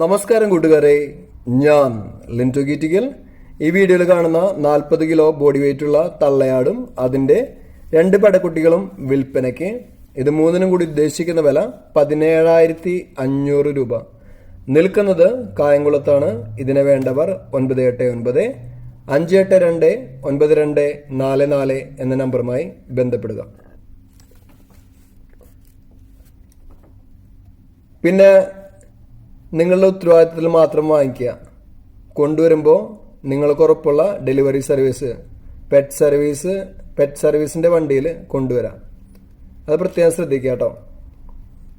നമസ്കാരം കൂട്ടുകാരെ, ഞാൻ ലിൻറ്റോ ഗീറ്റിക്കൽ. ഈ വീഡിയോയിൽ കാണുന്ന 40 കിലോ ബോഡി വെയിറ്റ് ഉള്ള തള്ളയാടും അതിന്റെ 2 പടക്കുട്ടികളും വിൽപ്പനയ്ക്ക്. ഇത് മൂന്നിനും കൂടി ഉദ്ദേശിക്കുന്ന വില 17,500 രൂപ. നിൽക്കുന്നത് കായംകുളത്താണ്. ഇതിനെ വേണ്ടവർ 989 582 9244 എന്ന നമ്പറുമായി ബന്ധപ്പെടുക. പിന്നെ നിങ്ങളുടെ ഉത്തരവാദിത്തത്തിൽ മാത്രം വാങ്ങിക്കുക. കൊണ്ടുവരുമ്പോൾ നിങ്ങൾക്ക് ഉറപ്പുള്ള ഡെലിവറി സർവീസ്, പെറ്റ് സർവീസിന്റെ വണ്ടിയിൽ കൊണ്ടുവരാം. അത് പ്രത്യേകം ശ്രദ്ധിക്കുക കേട്ടോ.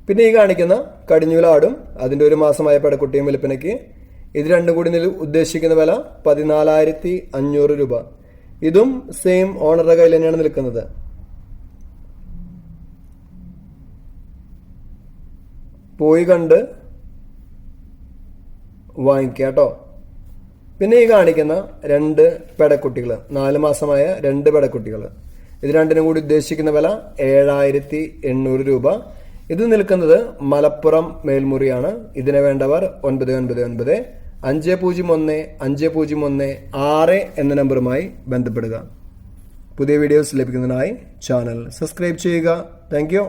പിന്നെ ഈ കാണിക്കുന്ന കടിഞ്ഞൂലാടും അതിന്റെ 1 മാസമായ പടക്കുട്ടിയും വിൽപ്പനയ്ക്ക്. ഇത് രണ്ടും കൂടി ഉദ്ദേശിക്കുന്ന വില 14,500 രൂപ. ഇതും സെയിം ഓണറുടെ കയ്യിൽ തന്നെയാണ് നിൽക്കുന്നത്. പോയി കണ്ട് വാങ്ങിക്കുക കേട്ടോ. പിന്നെ ഈ കാണിക്കുന്ന 2 പെടക്കുട്ടികൾ, 4 മാസമായ 2 പെടക്കുട്ടികൾ, ഇത് രണ്ടിനും കൂടി ഉദ്ദേശിക്കുന്ന വില 7,800 രൂപ. ഇത് നിൽക്കുന്നത് മലപ്പുറം മേൽമുറിയാണ്. ഇതിനെ വേണ്ടവർ 999 501 501 6 എന്ന നമ്പറുമായി ബന്ധപ്പെടുക. പുതിയ വീഡിയോസ് ലഭിക്കുന്നതിനായി ചാനൽ സബ്സ്ക്രൈബ് ചെയ്യുക. Thank you.